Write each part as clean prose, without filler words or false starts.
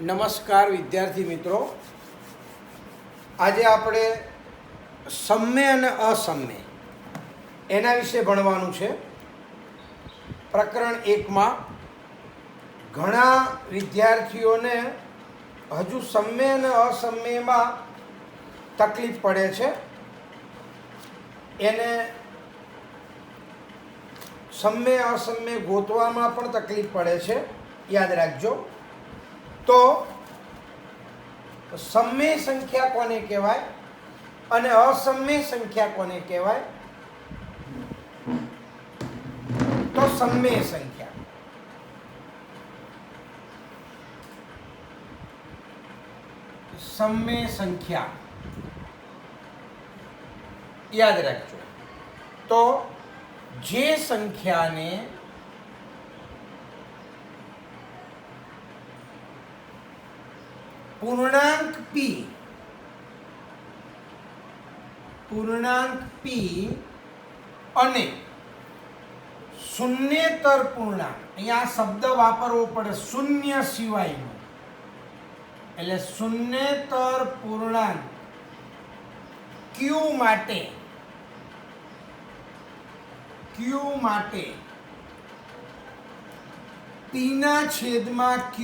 નમસ્કાર વિદ્યાર્થી મિત્રો, આજે આપણે સમય અને અસમય એના વિશે ભણવાનું છે. પ્રકરણ 1માં ઘણા વિદ્યાર્થીઓને હજુ સમય અને અસમયમાં તકલીફ પડે છે. એને સમય અસમય ગોતવામાં પણ તકલીફ પડે છે, યાદ રાખજો. તો સમય સંખ્યા કોને કહેવાય અને અસમય સંખ્યા કોને કહેવાય? તો સમય સંખ્યા. સમય સંખ્યા યાદ રાખજો. તો જે સંખ્યાને પૂર્ણાંક p અને શૂન્યેતર પૂર્ણાંક, અહીંયા આ શબ્દ વાપરવો પડે, શૂન્ય સિવાયનો, એટલે શૂન્યેતર પૂર્ણાંક q માટે p ના છેદમાં q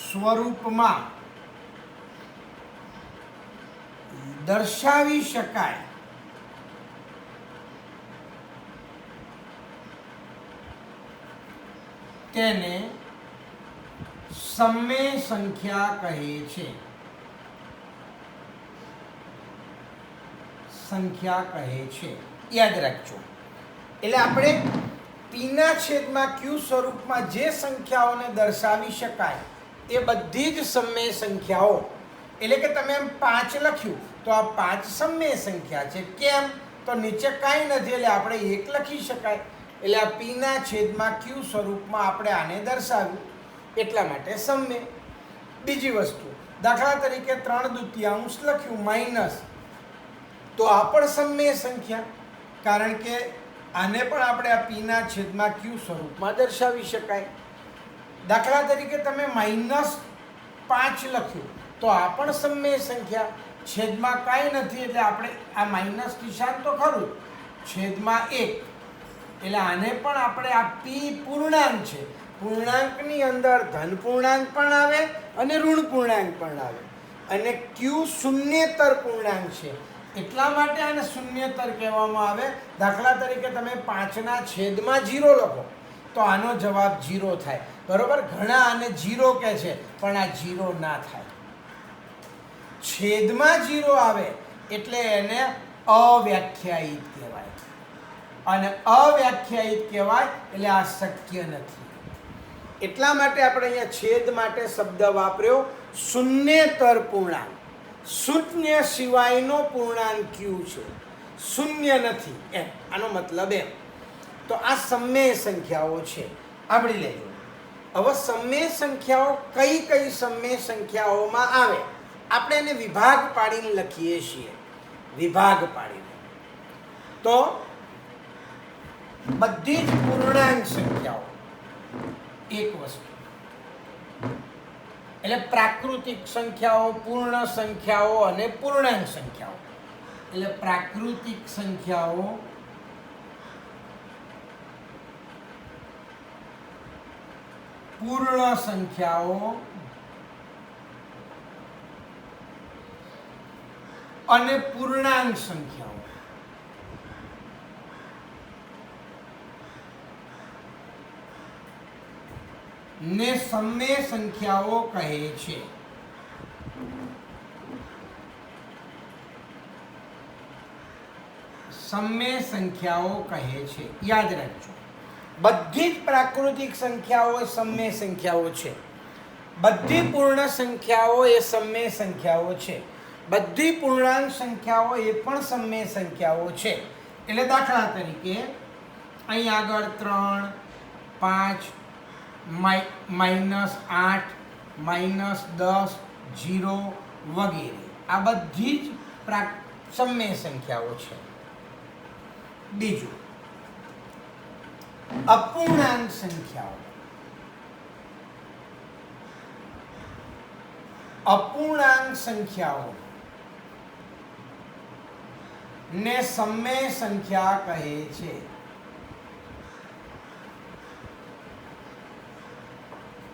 સ્વરૂપમાં દર્શાવી શકાય તેને સમય સંખ્યા કહે છે. સંખ્યા કહે છે, યાદ રાખજો. એટલે આપણે p ના છેદમાં q સ્વરૂપમાં જે સંખ્યાઓને દર્શાવી શકાય એ બધી જ સમય સંખ્યાઓ, એટલે કે તમે એમ 5 લખ્યું તો આ 5 સમય સંખ્યા છે. કેમ? તો નીચે કાંઈ નથી એટલે આપણે 1 લખી શકાય. એટલે આ p ના છેદમાં q સ્વરૂપમાં આપણે આને દર્શાવ્યું, એટલા માટે સમય. બીજી વસ્તુ, દાખલા તરીકે 3/2 લખ્યું માઇનસ, તો આ પણ સમય સંખ્યા, કારણ કે આને પણ આપણે આ p ના છેદમાં q સ્વરૂપમાં દર્શાવી શકાય. દાખલા તરીકે તમે -5 લખ્યું તો આ પણ સમય સંખ્યા, છેદમાં કાંઈ નથી એટલે આપણે આ માઇનસ નિશાન તો ખરું, છેદમાં 1, એટલે આને પણ આપણે આ p પૂર્ણાંક છે. પૂર્ણાંકની અંદર ધન પૂર્ણાંક પણ આવે અને ઋણ પૂર્ણાંક પણ આવે, અને q શૂન્યેતર પૂર્ણાંક છે, એટલા માટે આને શૂન્યેતર કહેવામાં આવે. દાખલા તરીકે તમે 5 ના છેદમાં 0 લખો તો આનો જવાબ 0 થાય, બરોબર? ઘણા આને 0 કહે છે, પણ આ 0 ના થાય. છેદમાં 0 આવે એટલે એને અવ્યાખ્યાયિત કહેવાય, અને અવ્યાખ્યાયિત કહેવાય એટલે આ શક્ય નથી. એટલા માટે આપણે અહીંયા છેદ માટે શબ્દ વાપર્યો શૂન્યેતર પૂર્ણાંક. શૂન્ય સિવાયનો પૂર્ણાંક q છે, શૂન્ય નથી, એમ આનો મતલબ એમ. તો આ સમય સંખ્યાઓ છે, આવડી લેજો. હવે સમય સંખ્યાઓ કઈ કઈ સમય સંખ્યાઓમાં આવે, આપણે એને વિભાગ પાડીને લખીએ છીએ. વિભાગ પાડીને તો બધી જ પૂર્ણાંક સંખ્યાઓ એક વસ્તુ, એટલે પ્રાકૃતિક સંખ્યાઓ, પૂર્ણ સંખ્યાઓ અને પૂર્ણાંક સંખ્યાઓ. એટલે પ્રાકૃતિક સંખ્યાઓ, પૂર્ણ સંખ્યાઓ અને પૂર્ણાંક સંખ્યાઓ. ને સમય સંખ્યાઓ કહે છે. સમય સંખ્યાઓ કહે છે, યાદ રાખજો. બધી જ પ્રાકૃતિક સંખ્યાઓ એ સમય સંખ્યાઓ છે, બધી પૂર્ણ સંખ્યાઓ એ સમય સંખ્યાઓ છે, બધી પૂર્ણાંક સંખ્યાઓ એ પણ સમય સંખ્યાઓ છે. એટલે દાખલા તરીકે અહીં આગળ 3, 5, -8, -10, 0 વગેરે, આ બધી જ સમય સંખ્યાઓ છે. બીજું, અપૂર્ણાંક સંખ્યાઓ. અપૂર્ણાંક સંખ્યાઓ ને સમમેય સંખ્યા કહે છે.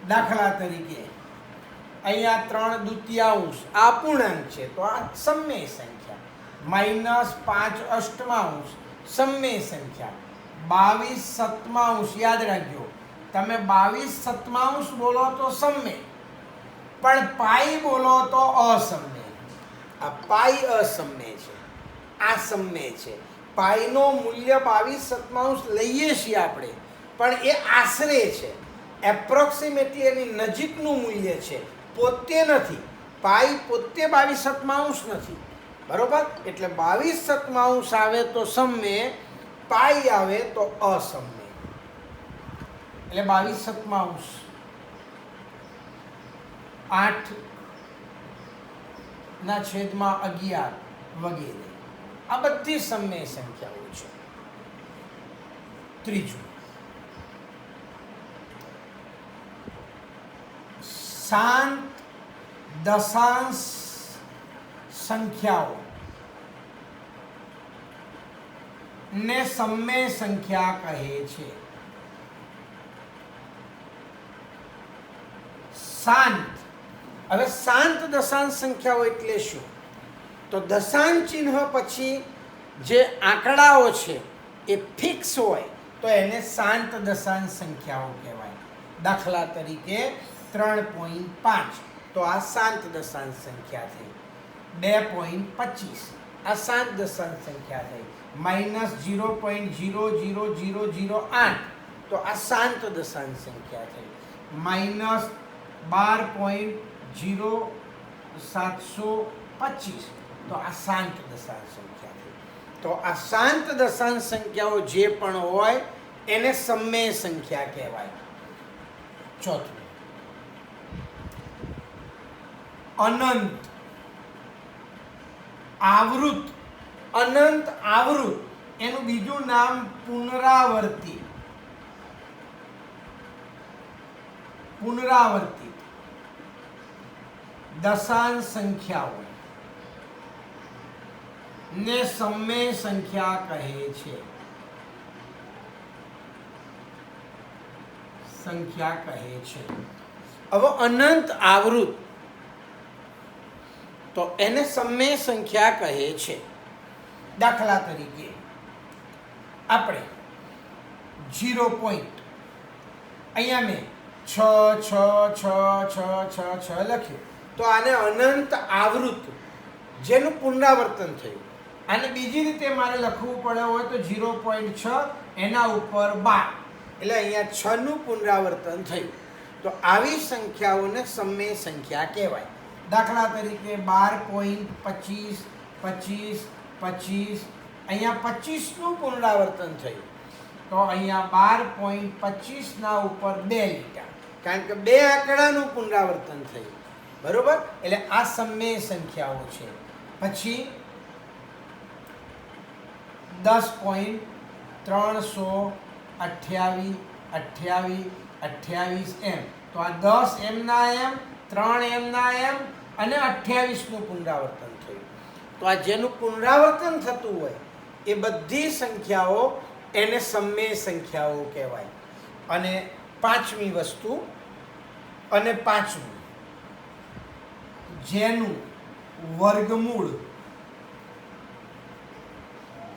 દાખલા તરીકે અહીંયા 3/2 આ અપૂર્ણાંક છે તો આ સમમેય સંખ્યા. -5 અષ્ટમાંશ સમમેય સંખ્યા. 22 યાદ રાખજો, તમે 22 બોલો તો સમમેય, પણ પાઈ બોલો તો અસમમેય. આ પાઈ અસમમેય છે, આ સમમેય છે. પાઈનો મૂલ્ય 22 લઈએ છીએ આપણે, પણ એ આશરે છે, એપ્રોક્સિમેટલી એની નજીકનું મૂલ્ય છે, પોતે નથી. પાઈ પોતે 22 નથી, બરોબર? એટલે 22 આવે તો સમમેય, પાઈ આવે તો અસમમેય. એટલે 22 8/11 વગેરે આ બધી સમમેય સંખ્યાઓ છે. ત્રીજું, શાંત દશાંશ સંખ્યાઓ ને સમમેય સંખ્યા કહે છે. શાંત, હવે શાંત દશાંશ સંખ્યાઓ એટલે શું? તો દશાંશ ચિહ્ન પછી જે આંકડાઓ છે એ ફિક્સ હોય તો એને શાંત દશાંશ સંખ્યાઓ કહેવાય. દાખલા તરીકે 3.5 તો આ શાંત દશાંશ સંખ્યા થઈ. 2.25 આ શાંત દશાંશ સંખ્યા થઈ. -0.00008 તો આ શાંત દશાંશ સંખ્યા થઈ. -12.0725 તો આ શાંત દશાંશ સંખ્યા થઈ. તો આ શાંત દશાંશ સંખ્યાઓ જે પણ હોય એને સમમેય સંખ્યા કહેવાય. ચોથું, અનંત આવૃત. અનંત આવૃત એનું બીજું નામ પુનરાવર્તિત. પુનરાવર્તિત દશાંશ સંખ્યાઓ ને સમમેય સંખ્યા કહે છે. સંખ્યા કહે છે. હવે અનંત આવૃત તો એને સમમેય સંખ્યા કહે છે. દાખલા તરીકે આપણે 0 પોઈન્ટ અહીંયા મેં 6 6 6 6 6 6 લખ્યું તો આને અનંત આવૃત, જેનું પુનરાવર્તન થયું. આને બીજી રીતે મારે લખવું પડે હોય તો 0.6 એના ઉપર 12 એટલે અહીંયા 6 નું પુનરાવર્તન થયું. તો આવી સંખ્યાઓને સમમેય સંખ્યા કહેવાય. દાખલા તરીકે 12.25 25 25 અહીંયા 25 નું પુનરાવર્તન થયું તો અહીંયા 12.25 ના ઉપર 2 લીટા, કારણ કે 2 આંકડાનું પુનરાવર્તન થયું, બરોબર? એટલે આ સમમેય સંખ્યાઓ છે. પછી 10.328 28 28 એમ તો આ 10 એમના એમ, 3 એમના એમ અને 28 નું પુનરાવર્તન થયું. તો આ જેનું પુનરાવર્તન થતું હોય એ બધી સંખ્યાઓ એને સમમેય સંખ્યાઓ કહેવાય. અને પાંચમી વસ્તુ, અને પાંચમું, જેનું વર્ગમૂળ,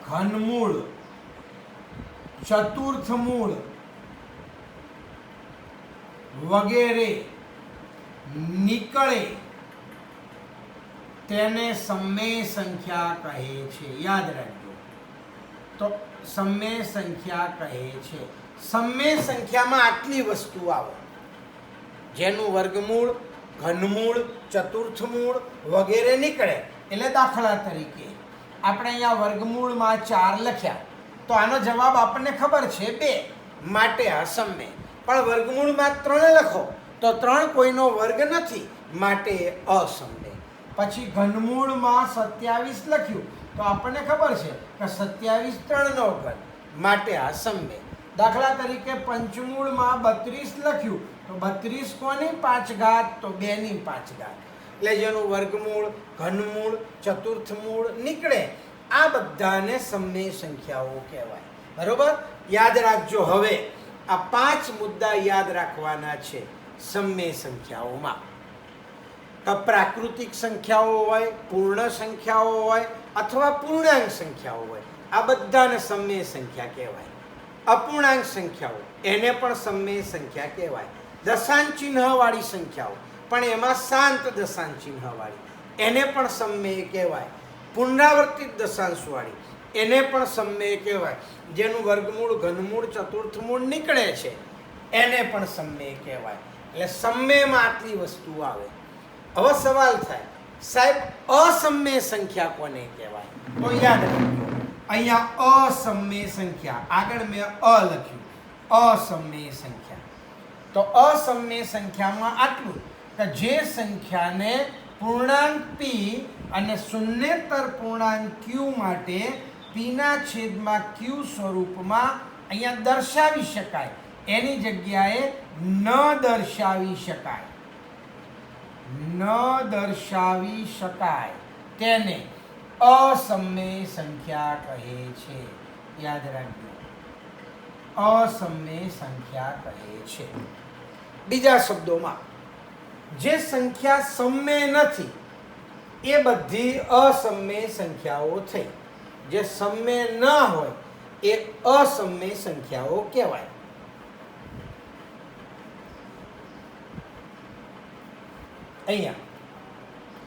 ઘનમૂળ, ચતુર્થમૂળ વગેરે નીકળે તેને સમમેય સંખ્યા કહે છે. યાદ રાખજો. તો સમમેય સંખ્યા કહે છે. સમમેય સંખ્યામાં આટલી વસ્તુ આવે, જેનું વર્ગમૂળ, ઘનમૂળ, ચતુર્થમૂળ વગેરે નીકળે. એટલે દાખલા તરીકે આપણે અહીંયા વર્ગમૂળમાં 4 લખ્યા તો આનો જવાબ આપણને ખબર છે 2, માટે આ સમમેય. પણ વર્ગમૂળમાં 3 લખો તો 3 કોઈનો વર્ગ નથી, માટે અસમમેય. પછી ઘનમૂળમાં 27 લખ્યું તો આપણને ખબર છે કે 27 3 નો ઘન, માટે આ સમમેય. દાખલા તરીકે પંચમૂળમાં 32 લખ્યું તો 32 કોની 5 ઘાત? તો 2 ની 5 ઘાત. એટલે જેનું વર્ગમૂળ, ઘનમૂળ, ચતુર્થમૂળ નીકળે આ બધાને સમમેય સંખ્યાઓ કહેવાય. બરોબર? યાદ રાખજો. હવે આ 5 મુદ્દા યાદ રાખવાના છે સમમેય સંખ્યાઓમાં. પ્રાકૃતિક સંખ્યાઓ હોય, પૂર્ણ સંખ્યાઓ હોય અથવા પૂર્ણાંક સંખ્યાઓ હોય, આ બધાને સમમેય સંખ્યા કહેવાય. અપૂર્ણાંક સંખ્યાઓ એને પણ સમમેય સંખ્યા કહેવાય. દશાંશ ચિહ્નવાળી સંખ્યાઓ પણ એમાં શાંત દશાંશ ચિહ્નવાળી એને પણ સમમેય કહેવાય. પુનરાવર્તિત દશાંશવાળી એને પણ સમમેય કહેવાય. જેનું વર્ગમૂળ, ઘનમૂળ, ચતુર્થમૂળ નીકળે છે એને પણ સમમેય કહેવાય. એટલે સમમેયમાં આટલી વસ્તુ આવે. હવે સવાલ થાય, સાહેબ અસમમેય સંખ્યા કોને કહેવાય? તો યાદ રાખજો, અહીંયા અસમમેય સંખ્યા આગળ મેં લખ્યું, અસમમેય સંખ્યા. તો અસમમેય સંખ્યામાં આટલું કે જે સંખ્યાને પૂર્ણાંક p અને શૂન્યેતર પૂર્ણાંક q માટે p ના છેદમાં q સ્વરૂપમાં અહીંયા દર્શાવી શકાય એની જગ્યાએ ન દર્શાવી શકાય, ન દર્શાવી શકાય તેને અસમમેય સંખ્યા કહે છે. યાદ રાખજો, અસમમેય સંખ્યા કહે છે. બીજા શબ્દોમાં જે સંખ્યા સમમેય નથી એ બધી અસમમેય સંખ્યાઓ થઈ. જે સમમેય ન હોય એ અસમમેય સંખ્યાઓ કહેવાય. અહીંયા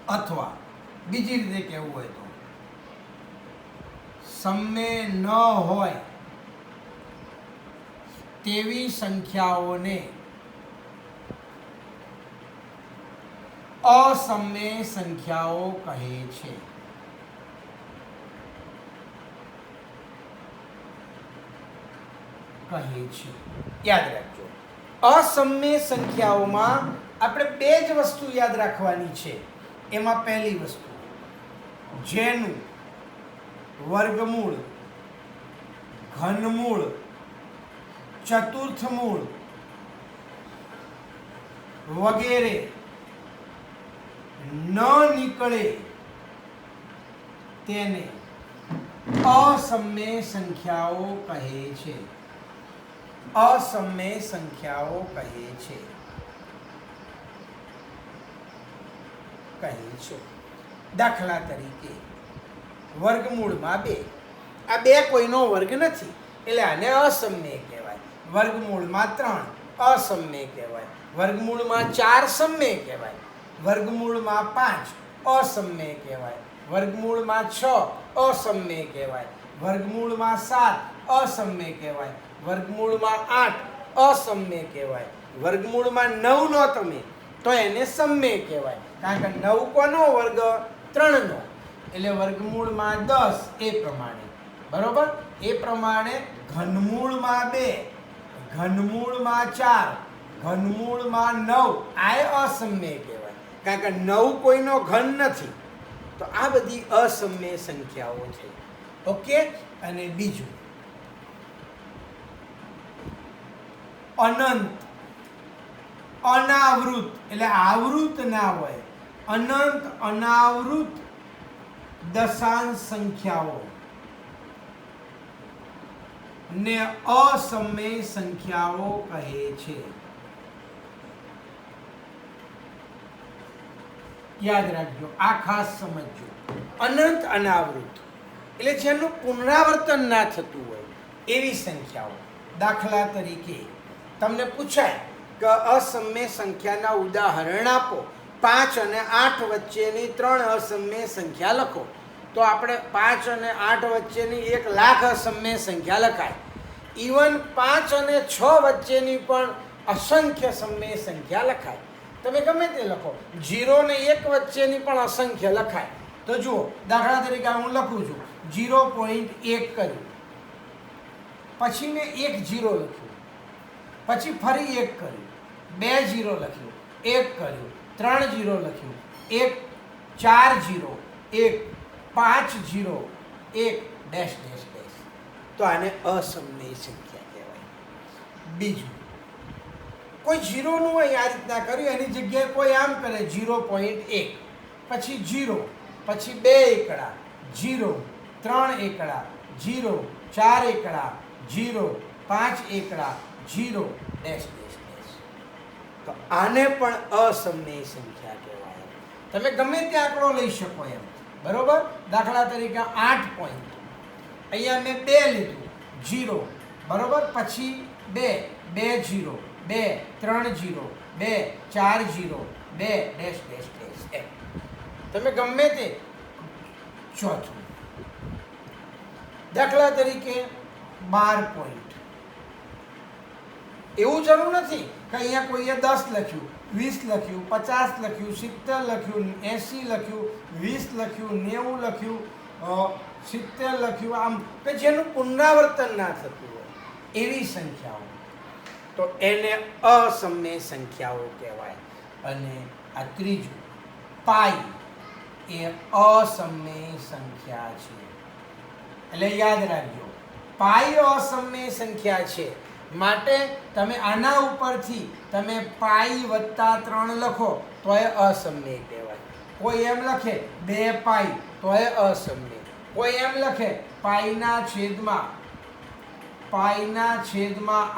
અથવા બીજી રીતે કહેવું હોય તો સમમેય ન હોય તેવી સંખ્યાઓને અસમમેય સંખ્યાઓ કહે છે. યાદ રાખજો, અસમમેય સંખ્યાઓમાં આપણે 2 જ વસ્તુ યાદ રાખવાની છે. એમાં પહેલી વસ્તુ, જેનું વર્ગમૂળ, ઘનમૂળ, ચતુર્થમૂળ વગેરે ન નીકળે તેને અસમમેય સંખ્યાઓ કહે છે. અસમમેય સંખ્યાઓ કહે છે. દાખલા તરીકે વર્ગમૂળમાં 2, આ 2 કોઈનો વર્ગ નથી એટલે આને અસમમેય કહેવાય. વર્ગમૂળમાં 3 અસમમેય કહેવાય. વર્ગમૂળમાં 4 સમમેય કહેવાય. વર્ગમૂળમાં 5 અસમમેય કહેવાય. વર્ગમૂળમાં 6 અસમમેય કહેવાય. વર્ગમૂળમાં 7 અસમમેય કહેવાય. વર્ગમૂળમાં 8 અસમમેય કહેવાય. વર્ગમૂળમાં 9 નો તમે તો એને સમમેય કહેવાય. કારણ કે 9 કોનો વર્ગ? 3 નો. એટલે વર્ગમૂળમાં 10 એ પ્રમાણે. બરોબર? એ પ્રમાણે ઘનમૂળમાં 2, ઘનમૂળમાં 4, ઘનમૂળમાં 9 આ અસમમેય કહેવાય. કારણ કે 9 કોઈનો ઘન નથી. તો આ બધી અસમમેય સંખ્યાઓ છે. ઓકે? અને બીજું અનંત, અનાવૃત એટલે આવૃત ના હોય, અનંત અનાવૃત દશાંશ સંખ્યાઓ ને અસમમેય સંખ્યાઓ કહે છે. યાદ રાખજો, આ ખાસ સમજજો. અનંત અનાવૃત એટલે જેનું પુનરાવર્તન ના થતું હોય એવી સંખ્યાઓ. દાખલા તરીકે તમને પૂછાય કે અસમમેય સંખ્યાના ઉદાહરણ આપો. 5 અને 8 વચ્ચેની 3 અસમમેય સંખ્યા લખો. તો આપણે 5 અને 8 વચ્ચેની 1 લાખ અસમમેય સંખ્યા લખાય. ઇવન 5 અને 6 વચ્ચેની પણ અસંખ્ય સમમેય સંખ્યા લખાય. તમે ગમે તે લખો. 0 ને 1 વચ્ચેની પણ અસંખ્ય લખાય. તો જુઓ, દાખલા તરીકે હું લખું છું 0.1 કર્યું, પછી મેં 1 0 લખ્યું, પછી ફરી 1 કર્યું, 2 0 લખ્યું, 1 કર્યું, 3 0 લખ્યું, 1 4 0 1 5 0 1 ડેશ ડેશ ડેશ. તો આને અસમમેય સંખ્યા કહેવાય. બીજું કોઈ ઝીરોનું અહીં આ રીતના કર્યું, એની જગ્યાએ કોઈ આમ કરે 0.1, પછી 0, પછી 2 એકડા 0, 3 એકડા 0, 4 એકડા 0, 5 એકડા 0, ડેશ ડેશ ડેશ. તો આને પણ અસમમેય સંખ્યા કહેવાય. તમે ગમે તે આંકડો લઈ શકો એમ, બરોબર. દાખલા તરીકે 8 પોઈન્ટ, અહીંયા મેં 2 લીધું 0, બરોબર. પછી 2, 2 0, 2 3 0, 2 4 0, 2 ડેશ ડેશ ડેશ એમ. તમે ગમે તે. ચોથું દાખલા તરીકે 12 પોઈન્ટ. એવું જરૂર નથી કે અહીંયા કોઈએ 10 લખ્યું, 20 લખ્યું, 50 લખ્યું, 70 લખ્યું, 80 લખ્યું, 20 લખ્યું, 90 લખ્યું, 70 લખ્યું, આમ કે જેનું પુનરાવર્તન ના થતું હોય એવી સંખ્યાઓ, તો એને અસમમેય સંખ્યાઓ કહેવાય. અને આ ત્રીજું પાઈ એ અસમમેય સંખ્યા છે. એટલે યાદ રાખજો, પાઈ અસમમેય સંખ્યા છે. માટે તમે આના ઉપરથી તમે પાઈ વત્તા 3 લખો તો એ અસમમેય કહેવાય. કોઈ એમ લખે 2 પાઈ તો એ અસમમેય. કોઈ એમ લખે પાઈના છેદમાં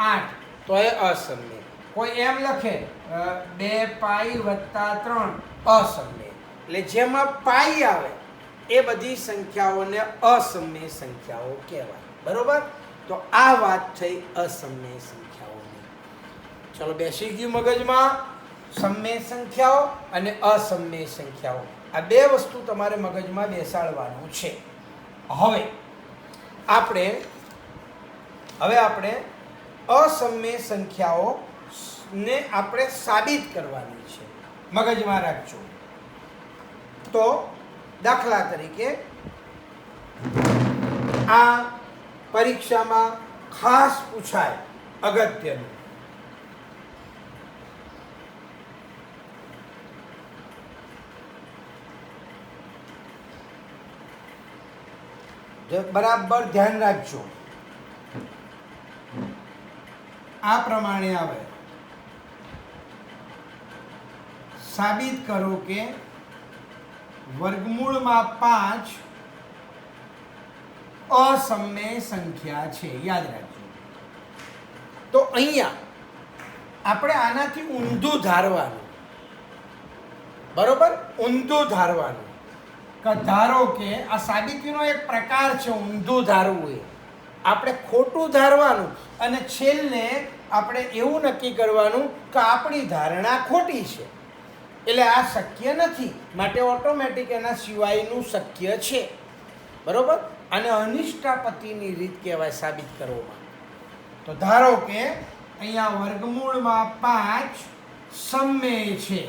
8 તો એ અસમમેય. કોઈ એમ લખે 2 પાઈ વત્તા 3 અસમમેય. એટલે જેમાં પાઈ આવે એ બધી સંખ્યાઓને અસમમેય સંખ્યાઓ કહેવાય. બરોબર. તો આ વાત થઈ અસમમેય સંખ્યાઓની. ચલો બેસી ગયું મગજમાં સમમેય સંખ્યાઓ અને અસમમેય સંખ્યાઓ. આ બે વસ્તુ તમારે મગજમાં બેસાડવાનું છે. હવે આપણે અસમમેય સંખ્યાઓ ને આપણે સાબિત કરવાની છે. મગજમાં રાખજો. તો દાખલા તરીકે આ પરીક્ષામાં ખાસ પૂછાય અગત્યનું. બરાબર ધ્યાન રાખજો. આ પ્રમાણે આવે, સાબિત કરો કે વર્ગમૂળમાં 5 અસમમેય સંખ્યા છે. યાદ રાખજો. તો અહીંયા આપણે આનાથી ઊંધું ધારવાનું. બરોબર. ઊંધું ધારવાનું. કે ધારો કે આ સાબિતીનો એક પ્રકાર છે ઊંધું ધારવું. એ આપણે ખોટું ધારવાનું અને છેલ્લે આપણે એવું નક્કી કરવાનું કે આપણી ધારણા ખોટી છે. એટલે આ શક્ય નથી, માટે ઓટોમેટિક એના સિવાયનું શક્ય છે. બરોબર. અને અનિષ્ટાપતિની રીત કહેવાય સાબિત કરવામાં. તો ધારો કે અહીંયા વર્ગમૂળમાં 5 સમમેય છે.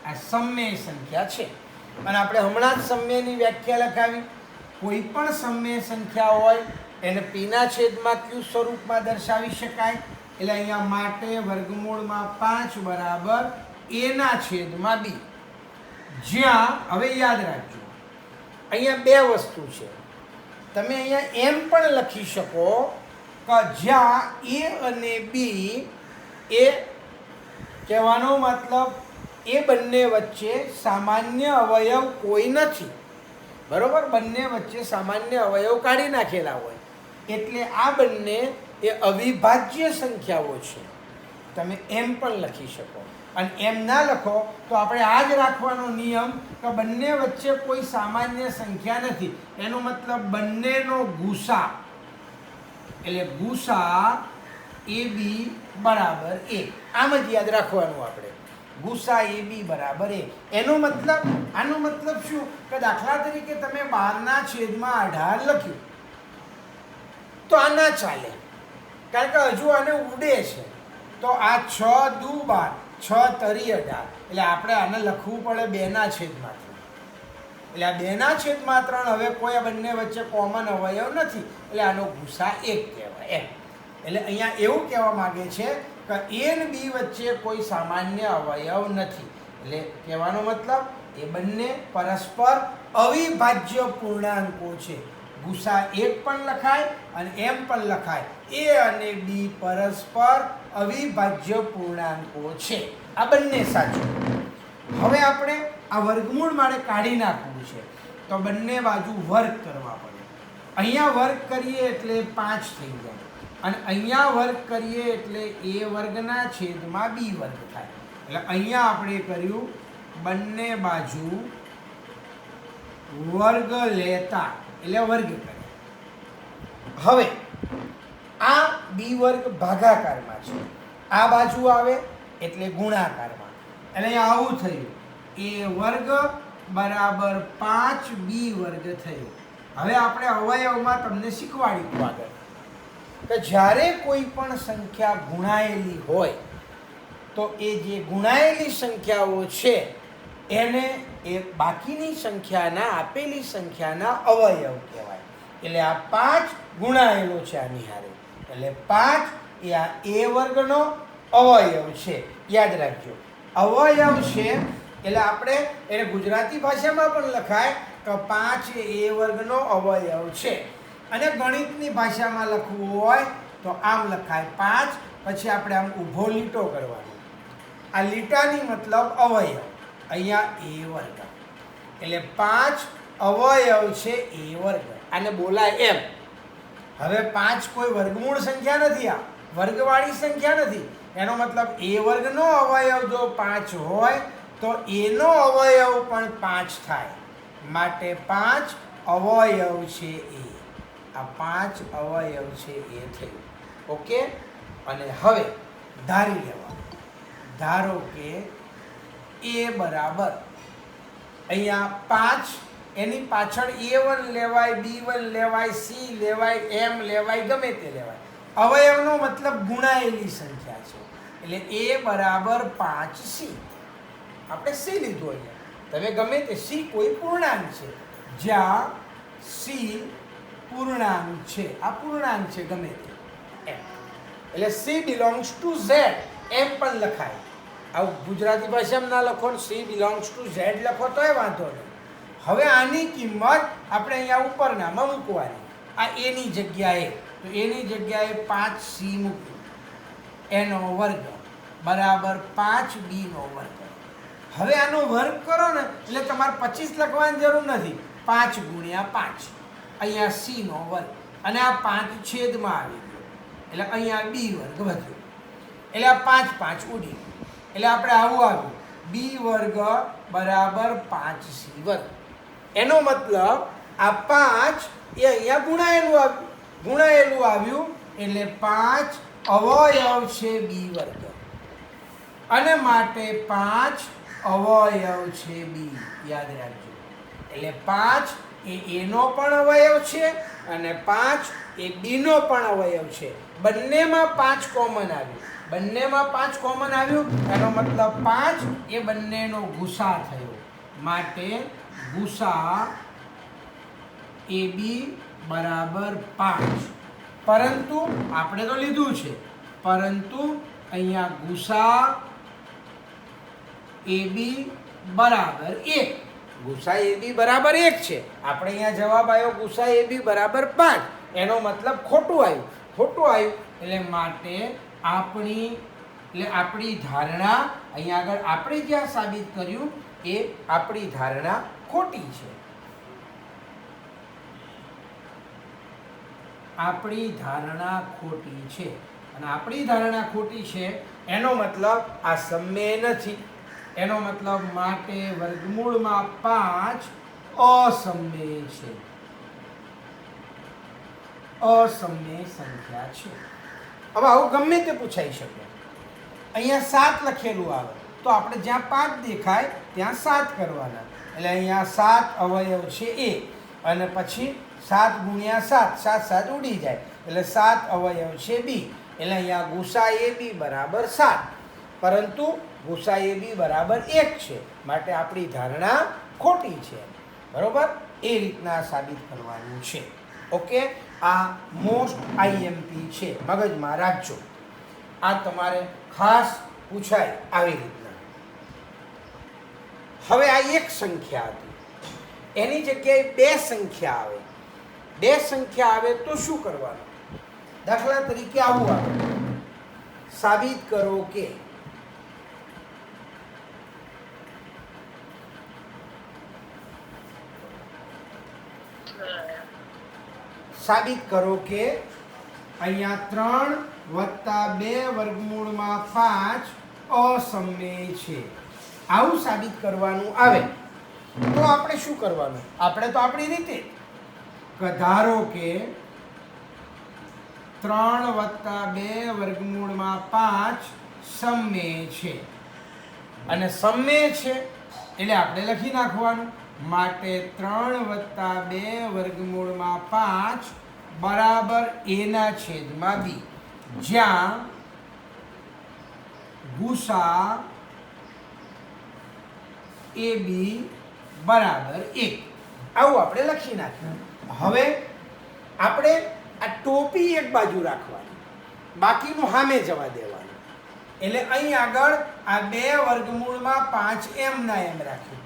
આ સમમેય સંખ્યા છે. અને આપણે હમણાં જ સમમેયની વ્યાખ્યા લખાવી. કોઈ પણ સમમેય સંખ્યા હોય એને પીના છેદમાં ક્યુ સ્વરૂપમાં દર્શાવી શકાય. એટલે અહીંયા માટે વર્ગમૂળમાં 5 બરાબર એના છેદમાં બી. જ્યાં હવે યાદ રાખજો, અહીંયા બે વસ્તુ છે. તમે અહીંયા એમ પણ લખી શકો કે જ્યાં એ અને બી, એ કહેવાનો મતલબ એ બંને વચ્ચે સામાન્ય અવયવ કોઈ નથી. બરોબર. બંને વચ્ચે સામાન્ય અવયવ કાઢી નાખેલા હોય એટલે આ બંને એ અવિભાજ્ય સંખ્યાઓ છે. તમે એમ પણ લખી શકો. અને એમ ના લખો તો આપણે આ જ રાખવાનો નિયમ કે બંને વચ્ચે કોઈ સામાન્ય સંખ્યા નથી. એનો મતલબ બંનેનો ગુસા, એટલે ગુસા એ બી બરાબર 1. આમ જ યાદ રાખવાનું આપણે. ગુસા એ બી બરાબર 1. આનો મતલબ શું કે દાખલા તરીકે તમે 12 છેદમાં 18 લખ્યું તો આ ના ચાલે, કારણ કે હજુ આને ઉડે છે. તો આ 6 દુ 12, 6 તરી 18, એટલે આપણે આને લખવું પડે 2 છેદમાં 3. એટલે આ 2 છેદમાં 3 હવે કોઈ બંને વચ્ચે કોમન અવયવ નથી, એટલે આનો ગુસા 1 કહેવાય એમ. એટલે અહીંયા એવું કહેવા માંગે છે કે એ અને બી વચ્ચે કોઈ સામાન્ય અવયવ નથી. એટલે કહેવાનો મતલબ એ બંને પરસ્પર અવિભાજ્ય પૂર્ણાંકો છે. ગુસા 1 પણ લખાય અને એમ પણ લખાય. એ અને બી પરસ્પર અવિભાજ્ય પૂર્ણાંકો છે. આ બંને સાચું. હવે આપણે આ વર્ગમૂળ મારે કાઢી નાખવું છે, તો બંને બાજુ વર્ગ કરવા પડે. અહીંયા વર્ગ કરીએ એટલે 5 થઈ જાય અને અહીંયા વર્ગ કરીએ એટલે a વર્ગના છેદમાં b વર્ગ થાય. એટલે અહીંયા આપણે કર્યું બંને બાજુ વર્ગ લેતા એટલે વર્ગ કરે. હવે આ b વર્ગ ભાગાકારમાં છે, આ બાજુ આવે એટલે ગુણાકારમાં. એટલે અહીંયા આવું થયું a વર્ગ બરાબર 5b વર્ગ થયું. હવે આપણે અવયવમાં તમને શીખવાડ્યું આગળ કે જ્યારે કોઈ પણ સંખ્યા ગુણાયેલી હોય તો એ જે ગુણાયેલી સંખ્યાઓ છે એને એ બાકીની સંખ્યાના આપેલી સંખ્યાના અવયવ કહેવાય. એટલે આ 5 ગુણાયેલો છે આની હારે, એટલે 5 એ આ a વર્ગનો અવયવ છે. યાદ રાખજો, અવયવ છે એટલે આપણે એને ગુજરાતી ભાષામાં પણ લખાય તો 5 એ a વર્ગનો અવયવ છે. અને ગણિતની ભાષામાં લખવું હોય તો આમ લખાય 5, પછી આપણે આમ ઊભો લીટો કરવાનો. આ લીટાની મતલબ અવયવ, અહીંયા a વર્ગ, એટલે 5 અવયવ છે a વર્ગ. આને બોલાય એમ. હવે 5 કોઈ વર્ગમૂળ સંખ્યા નથી, આ વર્ગવાળી સંખ્યા નથી. એનો મતલબ a વર્ગનો અવયવ જો 5 હોય તો a નો અવયવ પણ 5 થાય. માટે 5 અવયવ છે a. આ 5 અવયવ છે એ થયું. ઓકે. અને હવે ધારી લેવાનું. ધારો કે a બરાબર અહીંયા 5, એની પાછળ a1 લેવાય, b1 લેવાય, c લેવાય, m લેવાય, ગમે તે લેવાય. અવયવનો મતલબ ગુણાયેલી સંખ્યા છે. એટલે a બરાબર 5c. આપણે c લીધું અહીંયા. તમે ગમે તે c કોઈ પૂર્ણાંક છે, જ્યાં c પૂર્ણાંક છે, આ પૂર્ણાંક છે ગમે તે એમ. એટલે c બિલોંગ્સ ટુ z એમ પણ લખાય. આવું ગુજરાતી ભાષામાં ના લખો ને c બિલોંગ્સ ટુ z લખો તોય વાંધો નહીં. હવે આની કિંમત આપણે અહીંયા ઉપરનામાં મૂકવાની. આ a ની જગ્યાએ, તો a ની જગ્યાએ 5c મૂક્યું, એનો વર્ગ બરાબર 5b નો વર્ગ. હવે આનો વર્ગ કરો ને એટલે તમારે 25 લખવાની જરૂર નથી. 5 ગુણ્યા 5, અહીંયા c નો વર્ગ, અને આ 5 છેદમાં આવી ગયો એટલે અહીંયા b વર્ગ વધ્યો. એટલે આ 5 5 ઉડી, એટલે આપણે આવું આવ્યું b વર્ગ બરાબર 5c વર્ગ. એનો મતલબ આ 5 એ અહીંયા ગુણાયેલું આવ્યું એટલે 5 અવયવ છે b વર્ગ, અને માટે 5 અવયવ છે b. યાદ રાખજો. એટલે 5 એ a નો પણ અવયવ છે અને 5 એ b નો પણ અવયવ છે. બંનેમાં 5 કોમન આવ્યું. બંનેમાં 5 કોમન આવ્યું એનો મતલબ 5 એ બંનેનો ગુસા થયો. માટે ગુસા ab બરાબર 5. પરંતુ આપણે તો લીધું છે, પરંતુ અહીંયા ગુસા ab બરાબર 1. ગુસા ab બરાબર 1 છે. આપણે અહીંયા જવાબ આવ્યો ગુસા ab બરાબર 5. એનો મતલબ ખોટું આવ્યું. એટલે માટે આપણી ધારણા અહીંયા આગળ આપણે જ્યાં સાબિત કર્યું એ આપણી ધારણા ખોટી છે. આપણી ધારણા ખોટી છે. અને આપણી ધારણા ખોટી છે એનો મતલબ આ સમય નથી. એનો મતલબ માટે વર્ગમૂળમાં 5 અસમય છે, અસમય સંખ્યા છે. હવે આવું ગમે તે પૂછાઈ શકે. અહીંયા 7 લખેલું આવે તો આપણે જ્યાં 5 દેખાય ત્યાં 7 કરવાના. એટલે અહીંયા 7 અવયવ છે a, અને પછી 7 ગુણ્યા 7, 7 7 ઉડી જાય એટલે 7 અવયવ છે b. એટલે અહીંયા ગુસા ab બરાબર 7, પરંતુ ગુસા ab બરાબર 1 છે. માટે આપણી ધારણા ખોટી છે. બરોબર? એ રીતના સાબિત કરવાનું છે. ઓકે. આ મોસ્ટ IMP છે, મગજમાં રાખજો. આ તમારે ખાસ પૂછાય આવી રીતના. હવે આ એક સંખ્યા હતી, એની જગ્યાએ 2 સંખ્યા આવે બે સંખ્યા આવે તો શું કરવાનું? દાખલા તરીકે આવું આવે, સાબિત કરો કે અહીંયા 3 + 2 વર્ગમૂળમાં 5 અસમમેય છે. આવું સાબિત કરવાનું આવે તો આપણે શું કરવાનું? આપણે તો આપણી રીતે ધારો કે 3 + 2 વર્ગમૂળમાં 5 સમમેય છે, અને સમમેય છે એટલે આપણે લખી નાખવાનું. માટે 3 + 2 વર્ગમૂળમાં 5 બરાબર a/b, જ્યાં ગુસા ab બરાબર 1. આવું આપણે લખી નાખ્યું. હવે આપણે આ ટોપી એક બાજુ રાખવાની, બાકીનું સામે જવા દેવાનું. એટલે અહીં આગળ આ 2 વર્ગમૂળમાં 5 એમ ના એમ રાખ્યું.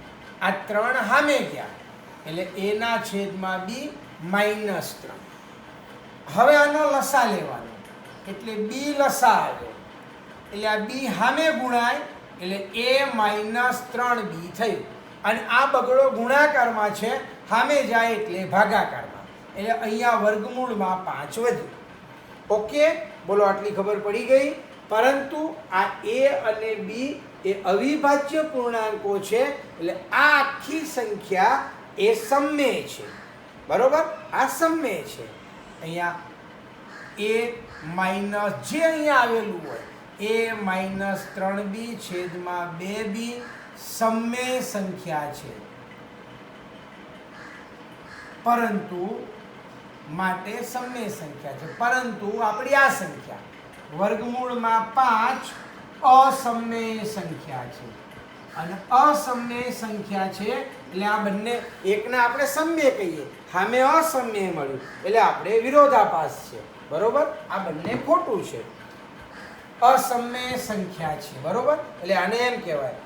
આ 3 સામે ગયા એટલે a/b -3. હવે આનો લસા લેવાનો એટલે b લસા આવ્યો, એટલે આ b સામે ગુણાય એટલે a -3b થયું. અને આ બગડો ગુણાકારમાં છે, સામે જાય એટલે ભાગાકારમાં, એટલે અહીંયા વર્ગમૂળમાં 5 વધ્યું. ઓકે, બોલો આટલી ખબર પડી ગઈ. પરંતુ આ a અને b એ અવિભાજ્ય પૂર્ણાંકો છે, એટલે આ આખી સંખ્યા એ સમમેય છે. બરોબર, આ સમમેય છે. અહીંયા a માઇનસ જે અહીંયા આવેલું હોય a -3b/2b સમમેય સંખ્યા છે, પરંતુ માટે સમમેય સંખ્યા છે, પરંતુ આપણી આ સંખ્યા વર્ગમૂળમાં 5 અસમમેય સંખ્યા છે. અને અસમમેય સંખ્યા છે એટલે આ બંને, એકને આપણે સમમેય કહીએ, સામે અસમમેય મળ્યું એટલે આપણે વિરોધાભાસ છે. બરોબર, આ બંને ખોટું છે, અસમમેય સંખ્યા છે. બરોબર, એટલે આને એમ કહેવાય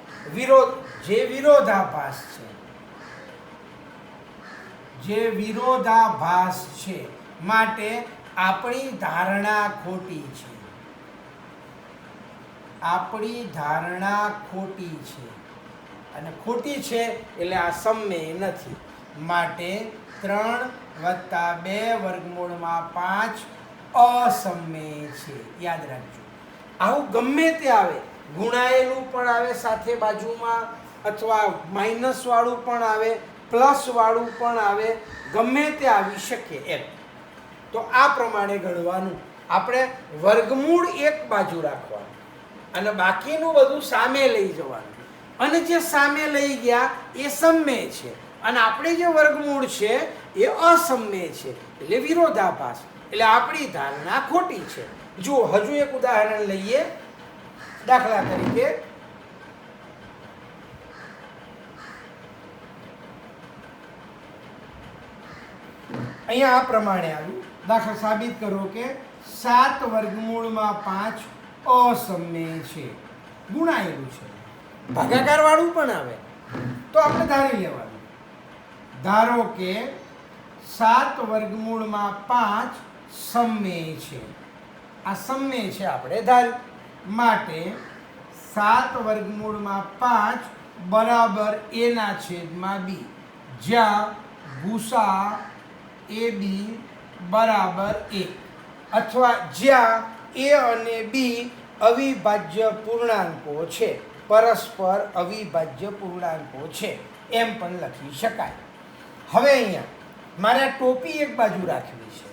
વિરોધાભાસ છે. જે વિરોધાભાસ છે માટે આપણી ધારણા ખોટી છે. આપણી ધારણા ખોટી છે, અને ખોટી છે એટલે આ સમમેય નથી. માટે 3 + 2 વર્ગમૂળમાં 5 અસમમેય છે. યાદ રાખજો. આવું ગમે તે આવે, ગુણાયેલું પણ આવે સાથે બાજુમાં, અથવા માઇનસ વાળું પણ આવે, પ્લસ વાળું પણ આવે, ગમે તે આવી શકે એમ. તો આ પ્રમાણે ગણવાનું. આપણે વર્ગમૂળ એક બાજુ રાખવાનું અને બાકીનું બધું સામે લઈ જવાનું. અને જે સામે લઈ ગયા એ સમમેય છે, અને આપણે જે વર્ગમૂળ છે એ અસમમેય છે, એટલે વિરોધાભાસ. એટલે આપણી ધારણા ખોટી છે. જુઓ, હજુ એક ઉદાહરણ લઈએ. દાખલા તરીકે અહીંયા આ પ્રમાણે આવ્યું. દાખલા સાબિત કરો કે 7 વર્ગમૂળમાં 5 અસમમેય છે. ગુણાયેલું છે, ભાગાકાર વાળું પણ આવે તો આપણે ધારી લેવાનું. ધારો કે 7 વર્ગમૂળમાં 5 સમમેય છે. આ સમમેય છે આપણે ધાર્યું. માટે 7 વર્ગમૂળમાં 5 બરાબર a/b, જ્યાં ગુસા ab બરાબર 1, અથવા જ્યાં a અને b અવિભાજ્ય પૂર્ણાંકો છે, પરસ્પર અવિભાજ્ય પૂર્ણાંકો છે, એમ પણ લખી શકાય. હવે અહીંયા મારે આ ટોપી એક બાજુ રાખવી છે,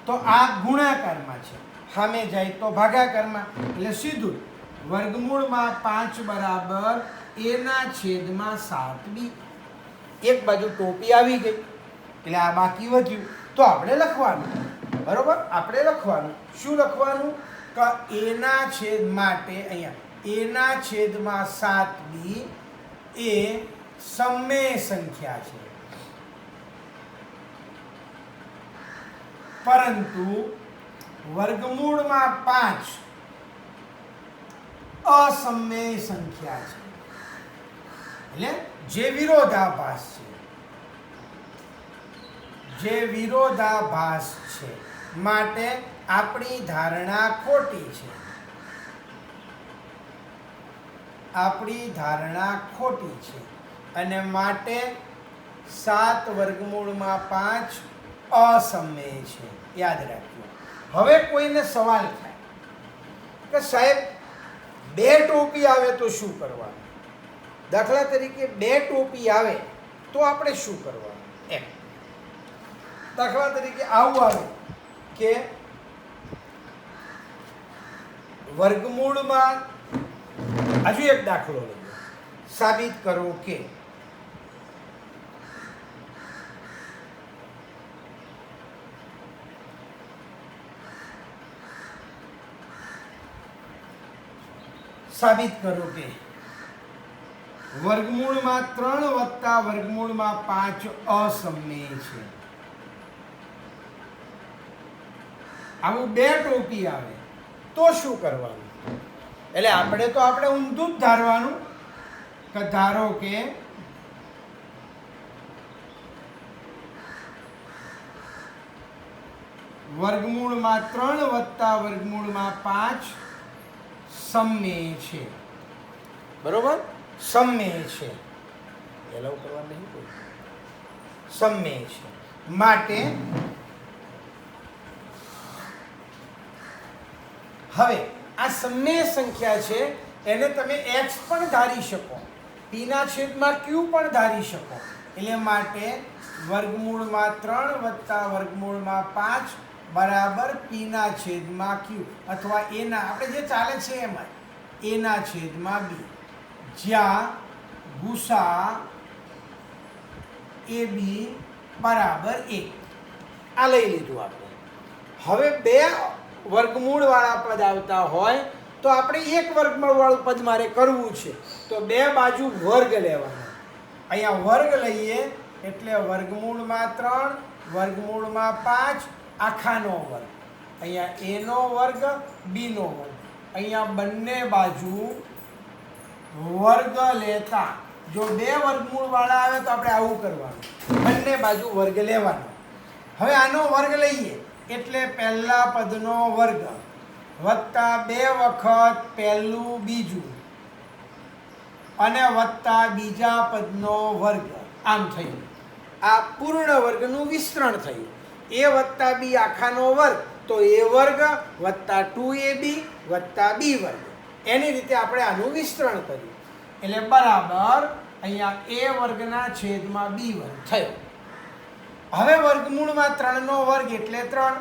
તો આ ગુણાકારમાં છે, સામે જાય તો ભાગાકારમાં, એટલે સીધું વર્ગમૂળમાં 5 બરાબર a/7b. એક બાજુ ટોપી આવી ગઈ એટલે આ બાકી વધ્યું, તો આપણે લખવાનું. બરોબર, આપણે લખવાનું. શું લખવાનું? કે a/, માટે અહીંયા a/7b એ સમમેય સંખ્યા છે, પરંતુ વર્ગમૂળમાં 5 અસમમેય સંખ્યા છે, એટલે જે વિરોધાભાસ છે. જે વિરોધાભાસ છે, માટે આપણી ધારણા ખોટી છે. આપણી ધારણા ખોટી છે અને માટે 7 વર્ગમૂળમાં 5 અસમય છે. યાદ રાખજો. હવે કોઈને સવાલ થાય કે સાહેબ 2 ટોપી આવે તો શું કરવાનું? દાખલા તરીકે 2 ટોપી આવે તો આપણે શું કરવાનું? એમ દાખલા તરીકે આવું આવે કે વર્ગમૂળમાં, હજુ એક દાખલો લઈએ. સાબિત કરો કે વર્ગમૂળમાં 3 વત્તા વર્ગમૂળમાં 5 અસમય છે. આવું 2 ટોપી આવે તો શું કરવાનું? એટલે આપણે ઊંધું જ ધારવાનું કે ધારો કે વર્ગમૂળમાં 3 વત્તા વર્ગમૂળમાં 5 સમય છે. બરોબર? સમય છે. એલાવ કરવાનું નહીં કોઈ. સમય છે માટે હવે આ સમય સંખ્યા છે એને તમે x પણ ધારી શકો, p ના છેદમાં q પણ ધારી શકો. એટલે માટે વર્ગમૂળમાં 3 વત્તા વર્ગમૂળમાં 5 બરાબર p ના છેદમાં q, અથવા a ના, આપણે જે ચાલે છે એમાં a ના છેદમાં b, જ્યાં ગુસા ab બરાબર 1. આ લઈ લીધું આપણે. હવે 2 વર્ગમૂળ વાળા પદ આવતા હોય તો આપણે 1 વર્ગમૂળ વાળું પદ મારે કરવું છે, તો 2 બાજુ વર્ગ લેવાનો. અહીંયા વર્ગ લઈએ એટલે વર્ગમૂળમાં 3 વર્ગમૂળમાં 5 આખાનો વર્ગ. અહીંયા a નો વર્ગ b નો વર્ગ. અહીંયા બંને બાજુ વર્ગ લેતા, જો 2 વર્ગમૂળ વાળા આવે તો આપણે આવું કરવાનું, બંને બાજુ વર્ગ લેવાનો. હવે આનો વર્ગ લઈએ એટલે પહેલા પદનો વર્ગ વત્તા 2 વખત પહેલું બીજું અને વત્તા બીજા પદનો વર્ગ. આમ થયું. આ પૂર્ણ વર્ગનું વિસ્તરણ થયું. a વત્તા b આખાનો વર્ગ તો a વર્ગ વત્તા 2ab વત્તા b વર્ગ. એની રીતે આપણે આનું વિસ્તરણ કર્યું એટલે બરાબર અહીંયા a વર્ગના છેદમાં b વર્ગ થયો. હવે વર્ગમૂળમાં 3 નો વર્ગ એટલે 3.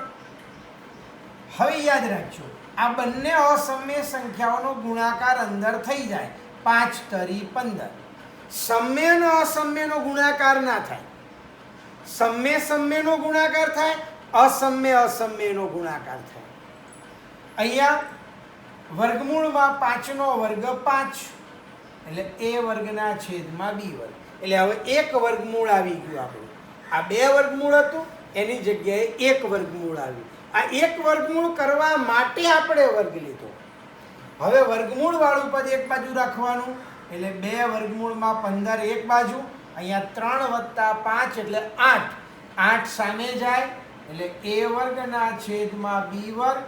હવે યાદ રાખજો, આ બંને અસમય સંખ્યાઓનો ગુણાકાર અંદર થઈ જાય. 5 તરી 15. સમયનો અસમયનો ગુણાકાર ના થાય. સમય સમયનો ગુણાકાર થાય, અસમય અસમયનો ગુણાકાર થાય. અહીંયા વર્ગમૂળમાં 5 નો વર્ગ 5 એટલે a વર્ગના છેદમાં b વર્ગ. એટલે હવે 1 વર્ગમૂળ આવી ગયું આપણું. આ 2 વર્ગમૂળ હતું એની જગ્યાએ 1 વર્ગમૂળ આવ્યું. આ 1 વર્ગમૂળ કરવા માટે આપણે વર્ગ લીધો. હવે વર્ગમૂળ વાળું પદ એક બાજુ રાખવાનું એટલે 2 વર્ગમૂળમાં 15 એક બાજુ. અહીંયા 3 વત્તા 5 એટલે 8. 8 સામે જાય એટલે a વર્ગના છેદમાં b વર્ગ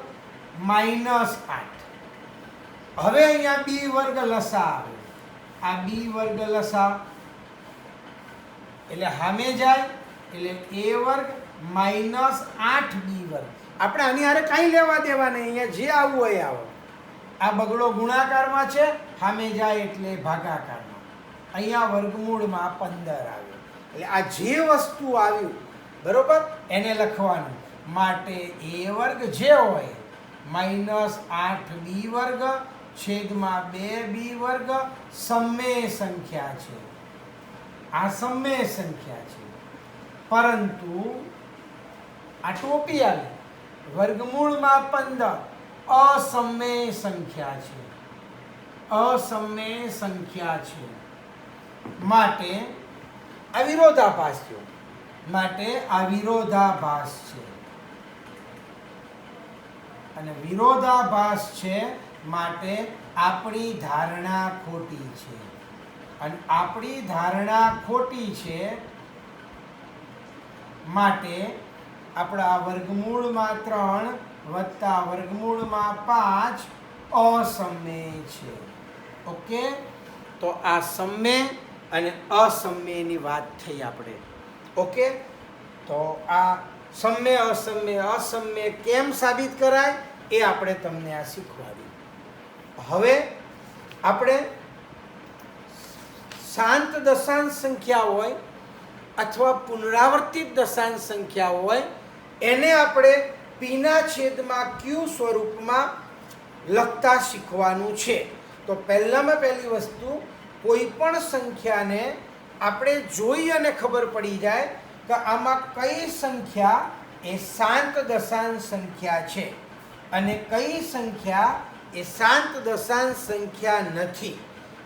-8. હવે અહીંયા b વર્ગ લસા આવે. આ b વર્ગ લસા એટલે સામે જાય એટલે a વર્ગ -8b વર્ગ. આપણે આની હારે કાંઈ લેવા દેવા નહીં, અહીંયા જે આવવું હોય આવો. આ બગડો ગુણાકારમાં છે, સામે જાય એટલે ભાગાકારમાં. અહીંયા વર્ગમૂળમાં 15 આવ્યો એટલે આ જે વસ્તુ આવ્યું બરોબર એને લખવાનું. માટે a વર્ગ જે હોય -8b વર્ગ છેદમાં 2b વર્ગ સમય સંખ્યા છે. આ સમય સંખ્યા છે, પરંતુ આ ટોપી આવી વર્ગમૂળમાં 15 અસમય સંખ્યા છે. અસમય સંખ્યા છે માટે આ વિરોધાભાસ છે. માટે આ વિરોધાભાસ છે અને વિરોધાભાસ છે માટે આપણી ધારણા ખોટી છે. અને આપણી ધારણા ખોટી છે માટે આપણા વર્ગમૂળમાં 3 વત્તા વર્ગમૂળમાં 5 અસમમેય છે. ઓકે, તો આ સમમેય અને અસમમેયની વાત થઈ આપણે. ઓકે, તો આ સમમેય અસમમેય કેમ સાબિત કરાય એ આપણે તમને આ શીખવાડ્યું. હવે આપણે શાંત દશાંશ સંખ્યા હોય અથવા પુનરાવર્તિત દશાંશ સંખ્યા હોય એને આપણે પીના છેદમાં ક્યુ સ્વરૂપમાં લખતા શીખવાનું છે. તો પહેલામાં પહેલી વસ્તુ, કોઈ પણ સંખ્યાને આપણે જોઈ અને ખબર પડી જાય કે આમાં કઈ સંખ્યા એ શાંત દશાંશ સંખ્યા છે અને કઈ સંખ્યા એ શાંત દશાંશ સંખ્યા નથી.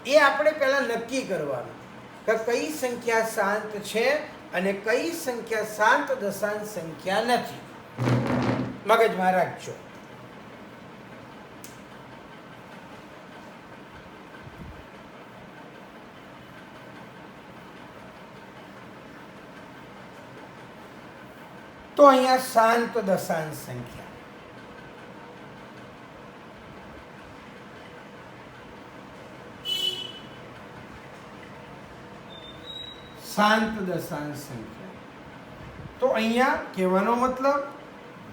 એ આપણે પહેલાં નક્કી કરવાનું કે કઈ સંખ્યા શાંત છે અને કઈ સંખ્યા શાંત દશાંશ સંખ્યા નથી. મગજમાં રાખજો. તો અહીંયા શાંત દશાંશ સંખ્યા, શાંત દશાંશ સંખ્યા. તો અહીંયા કહેવાનો મતલબ,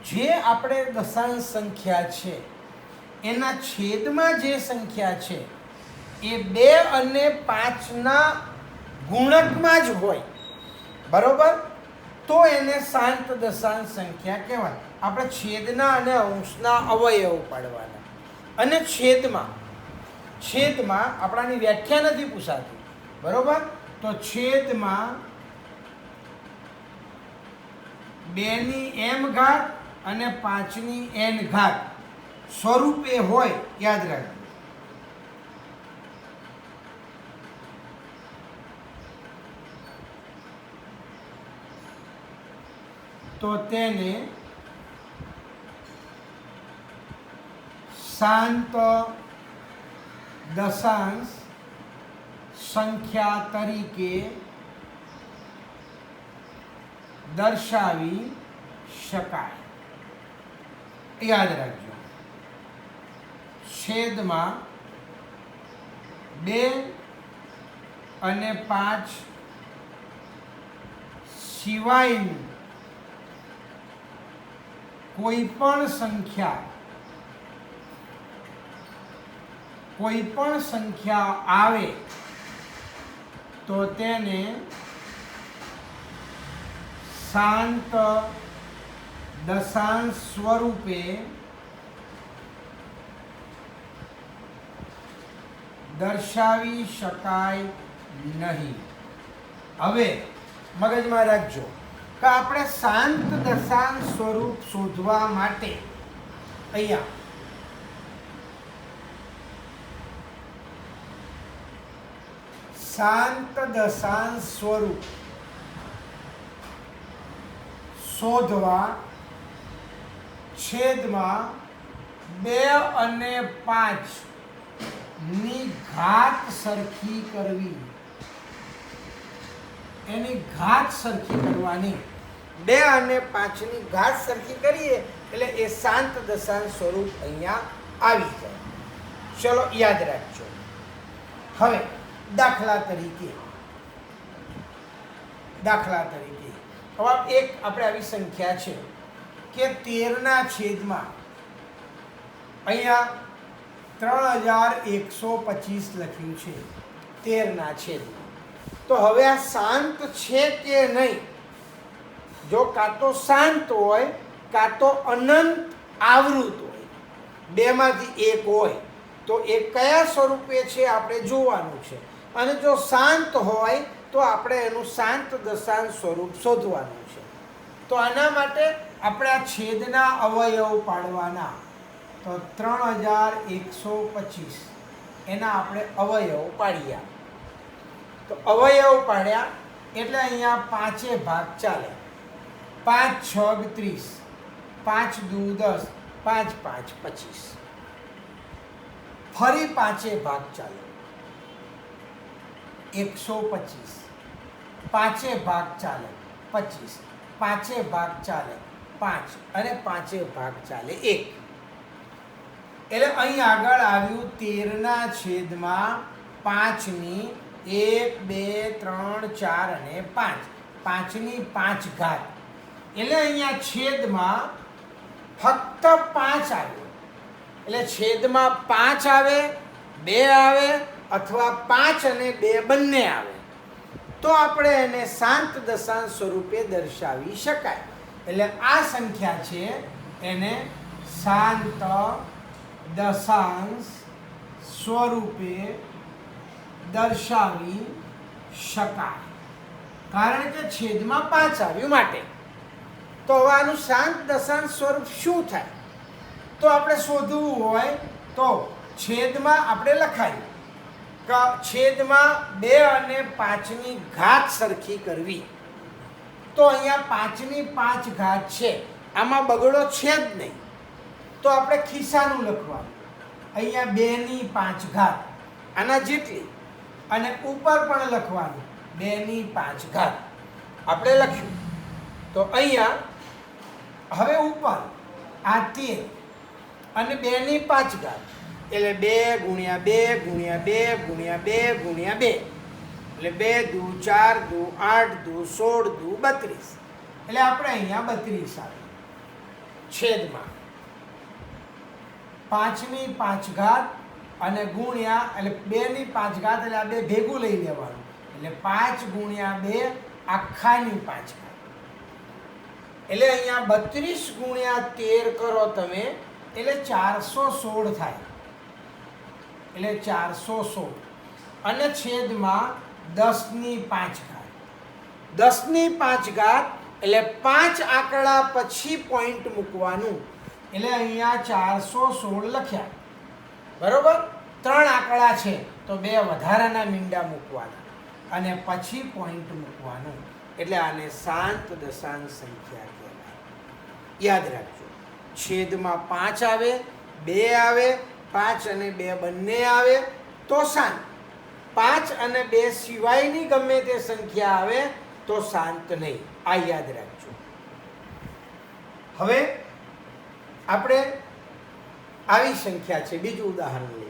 જે આપણે દશાંશ સંખ્યા છે એના છેદમાં જે સંખ્યા છે એ 2 અને 5ના ગુણકમાં જ હોય, બરોબર, તો એને શાંત દશાંશ સંખ્યા કહેવાય. આપણે છેદના અને અંશના અવયવ પાડવાના. અને છેદમાં આપણાની વ્યાખ્યા નથી પૂછાતી, બરોબર, તો છેદમાં 2m અને 5n સ્વરૂપે હોય, યાદ રાખજો. તો તેને શાંત દશાંશ સંખ્યા તરીકે દર્શાવી શકાય. યાદ રાખજો, છેદમાં 2 અને 5 સિવાયની કોઈ પણ સંખ્યા આવે તો તેને શાંત દશાંશ સ્વરૂપે દર્શાવી શકાય નહીં. હવે મગજમાં રાખજો કે આપણે શાંત દશાંશ સ્વરૂપ શોધવા માટે અહીંયા શાંત દશાંશ સ્વરૂપ શોધવા છેદમાં 2 અને 5 ની ઘાત સરખી કરવી, એની ઘાત સરખી કરવાની. 2 અને 5 ની ઘાત સરખી કરીએ એટલે એ શાંત દશાંશ સ્વરૂપ અહીંયા આવી જાય. ચલો યાદ રાખજો. હવે દાખલા તરીકે હવે એક આપણે આવી સંખ્યા છે કે 13ના છેદમાં અહીંયા 3125 લખ્યું છે 13ના છેદમાં. તો હવે આ શાંત છે કે નહીં? જો કાં તો શાંત હોય કાં તો અનંત આવૃત હોય, બેમાંથી એક હોય, તો એ કયા સ્વરૂપે છે આપણે જોવાનું છે. અને જો શાંત હોય તો આપણે એનું શાંત દશાંશ સ્વરૂપ શોધવાનું છે. તો આના માટે આપણે આ છેદના અવયવ પાડવાના. તો 3125 એના આપણે અવયવ પાડ્યા. તો અવયવ પાડ્યા એટલે અહીંયા 5 ભાગ ચાલે. 5 6 30, 5 2 10, 5 5 25. ફરી 5 ભાગ ચાલે 125, 5 ભાગ ચાલે 25, પાંચે ભાગ ચાલે 5 અને પાંચે ભાગ ચાલે 1. એટલે અહીં આગળ આવ્યું 13/5ની 1 2 3 4 અને 5 5ની 5 ઘાત. એટલે અહીંયા છેદમાં ફક્ત 5 આવ્યો. એટલે છેદમાં 5 આવે, 2 આવે અથવા 5 અને 2 બંને આવે તો આપણે એને શાંત દશાંશ સ્વરૂપે દર્શાવી શકાય. એટલે આ સંખ્યા છે એને શાંત દશાંશ સ્વરૂપે દર્શાવી શકાય, કારણ કે છેદમાં 5 આવ્યું માટે. તો હવે આનું શાંત દશાંશ સ્વરૂપ શું થાય? તો આપણે શોધવું હોય તો છેદમાં આપણે લખાયું કે છેદમાં 2 અને 5ની ઘાત સરખી કરવી. તો અહીંયા 5ની 5 ઘાત છે, આમાં બગડો છે જ નહીં, તો આપણે ખિસ્સાનું લખવાનું. અહીંયા 2ની 5 ઘાત આના જેટલી, અને ઉપર પણ લખવાનું 2ની 5 ઘાત આપણે લખ્યું. તો અહીંયા હવે ઉપર આ 13 અને 2ની 5 ઘાત એટલે 2 ગુણ્યા 2 ગુણ્યા 2 ગુણ્યા 2 ગુણ્યા 2 એટલે 2 દુ 4 દુ 8 દુ 16 દુ 32. એટલે આપણે અહીંયા 32 આવે છેદમાં 5ની 5 ઘાત અને ગુણ્યા એટલે 2ની 5 ઘાત એટલે આ બે ભેગું લઈ લેવાનું એટલે 5 ગુણ્યા 2 આખાની 5 ઘાત. એટલે અહીંયા 32 ગુણ્યા 13 કરો તમે એટલે 416 થાય. એટલે 416 અને છેદમાં 10ની 5 ઘાત. 10ની 5 ઘાત એટલે 5 આંકડા પછી પોઈન્ટ મૂકવાનું. એટલે અહીંયા 416 લખ્યા, બરોબર. 3 આંકડા છે તો 2 વધારાના મીંડા મૂકવાના અને પછી પોઈન્ટ મૂકવાનું. એટલે આને શાંત દશાંશ સંખ્યા કહેવાય. યાદ રાખજો, છેદમાં 5 આવે, 2 આવે, 5 અને 2 બંને આવે તો શાંત. 5 અને 2 સિવાયની ગમે તે સંખ્યા આવે તો શાંત નહીં. આ યાદ રાખજો. હવે આપણે આવી સંખ્યા છે, બીજું ઉદાહરણ લઈએ.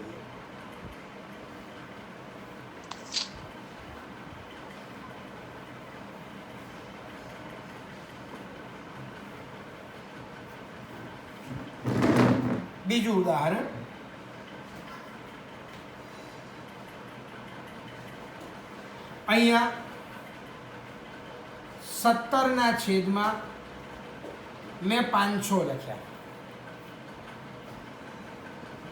બીજું ઉદાહરણ અહીંયા 17ના છેદમાં મેં 500 લખ્યા.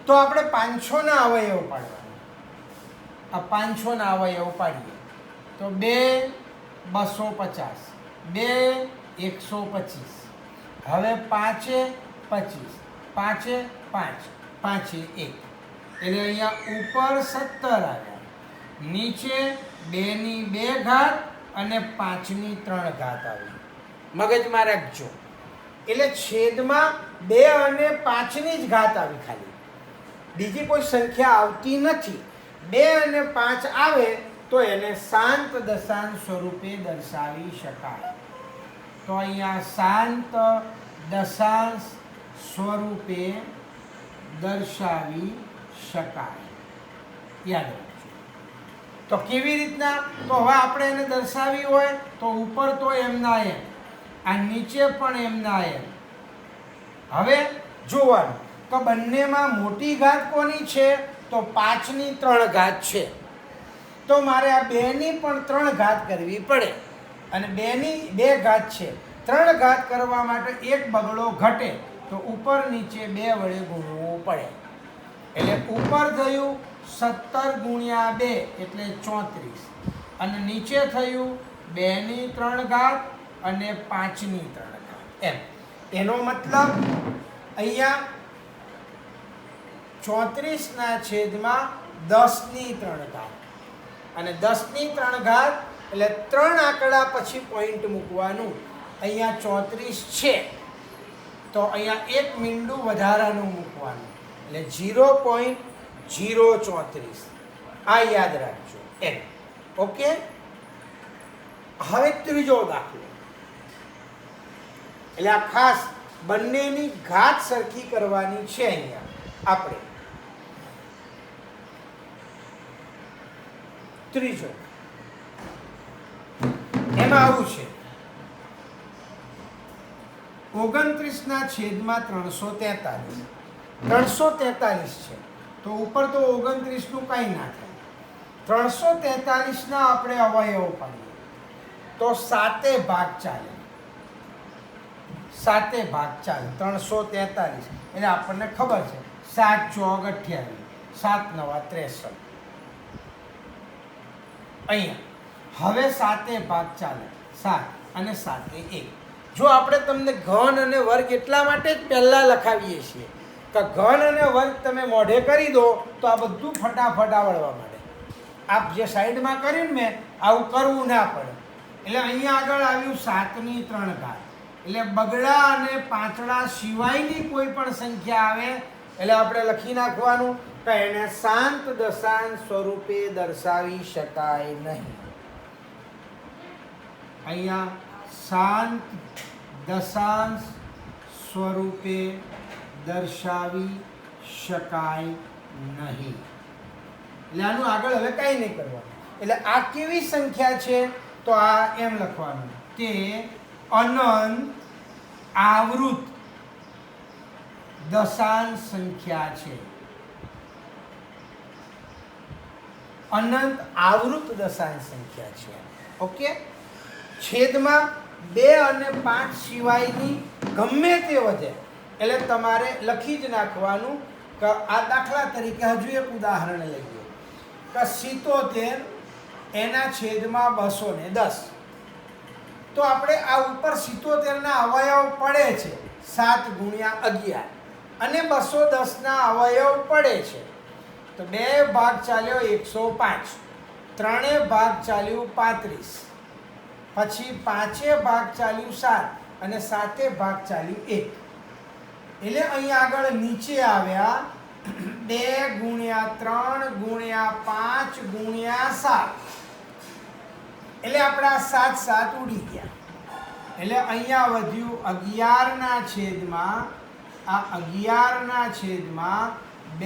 તો આપણે 500ના અવયવ પાડવાના. આ 500ના અવયવ પાડીએ તો 2 250, 2 125, હવે 5 25, 5 5, 5 1. એટલે અહીંયા ઉપર 17 આવ્યા, નીચે 2ની 2 ઘાત અને 5ની 3 ઘાત આવી. મગજમાં રાખજો. એટલે છેદમાં 2 અને 5ની જ ઘાત આવી, ખાલી બીજી કોઈ સંખ્યા આવતી નથી. 2 અને 5 આવે તો એને શાંત દશાંશ સ્વરૂપે દર્શાવી શકાય. તો અહીંયા શાંત દશાંશ સ્વરૂપે દર્શાવી શકાય. યાદ રાખજો. તો કેવી રીતના? તો હવે આપણે એને દર્શાવી હોય તો ઉપર તો એમના એમ, આ નીચે પણ એમના એમ. હવે જોવાનું તો બંનેમાં મોટી ઘાત કોની છે? તો 5ની 3 ઘાત છે. તો મારે આ 2ની પણ 3 ઘાત કરવી પડે, અને 2ની 2 ઘાત છે. 3 ઘાત કરવા માટે એક બગડો ઘટે તો ઉપર નીચે 2 વડે ગુણવું પડે. એટલે ઉપર થયું 17 ગુણ્યા 2 એટલે 34, અને નીચે થયું 2ની 3 ઘાત અને 5ની 3 ઘાત એમ. એનો મતલબ અહીંયા 34ના છેદમાં 10ની 3 ઘાત, અને 10ની 3 ઘાત એટલે 3 આંકડા પછી પોઈન્ટ મૂકવાનું. અહીંયા 34 છે તો અહીંયા એક મીંડું વધારાનું મૂકવાનું એટલે 0.034. આ યાદ રાખજો એમ. ઓકે. હવે ત્રીજો દાખલો. એટલે આ ખાસ બંનેની ઘાત સરખી કરવાની છે અહીંયા આપણે. ત્રીજો એમાં આવું છે 29/343. 343 છે તો ઉપર તો 29 નું કઈ ના થાય. 343 ના આપણે અવયવો પાડીએ તો 7 ભાગ ચાલે. 7 ભાગ ચાલે 343 એટલે આપણને ખબર છે 7 ચોક 28, 7 નવા 63. અહીંયા હવે 7 ભાગ ચાલે 7 અને 7 1. જો આપણે તમને ઘન અને વર્ગ એટલા માટે જ પહેલાં લખાવીએ છીએ કે ઘન અને વર્ગ તમે મોઢે કરી દો તો આ બધું ફટાફટ આવડવા માંડે. આપ જે સાઈડમાં કર્યું ને મેં આવું કરવું ના પડે. એટલે અહીંયા આગળ આવ્યું 7 ની 3 ઘાત. એટલે બગડા અને પાંચડા સિવાયની કોઈ પણ સંખ્યા આવે એટલે આપણે લખી નાખવાનું કે એને શાંત દશાંશ સ્વરૂપે દર્શાવી શકાય નહીં. અહીંયા શાંત દશાંશ સ્વરૂપે દર્શાવી શકાય નહીં. એટલે આનું આગળ હવે કંઈ નહીં કરવાનું. એટલે આ કેવી સંખ્યા છે તો આ એમ લખવાનું તે અનંત આવૃત દશાંશ સંખ્યા છે. અનંત આવૃત દશાંશ સંખ્યા છે. ઓકે. છેદમાં 2 અને 5 સિવાયની ગમે તે વધે એટલે તમારે લખી જ નાખવાનું કે આ દાખલા તરીકે હજુ એક ઉદાહરણ લઈએ કે 77 એના છેદમાં 210. તો આપણે આ ઉપર 77 ના અવયવ પડે છે 7 × 11 અને 210 ના અવયવ પડે છે તો 2 ભાગ ચાલ્યો 105, 3 ભાગ ચાલ્યું 35, પછી 5 ભાગ ચાલ્યું 7 અને 7 ભાગ ચાલ્યું 1. એટલે અહીંયા આગળ નીચે આવ્યા 2 × 3 × 5 × 7. એટલે આપણા 7 7 ઉડી ગયા. એટલે અહીંયા વધ્યું 11 ના છેદમાં આ 11 ના છેદમાં 2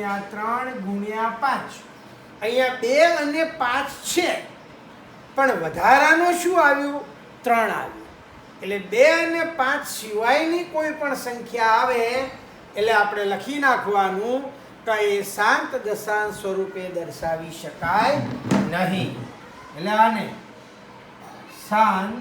× 3 × 5. અહીંયા 2 અને 5 છે પણ વધારાનું શું આવ્યું 3 આવ્યું. એટલે 2 અને 5 સિવાયની કોઈ પણ સંખ્યા આવે એટલે આપણે લખી નાખવાનું કે એ શાંત દશાંશ સ્વરૂપે દર્શાવી શકાય નહીં. એટલે આને શાંત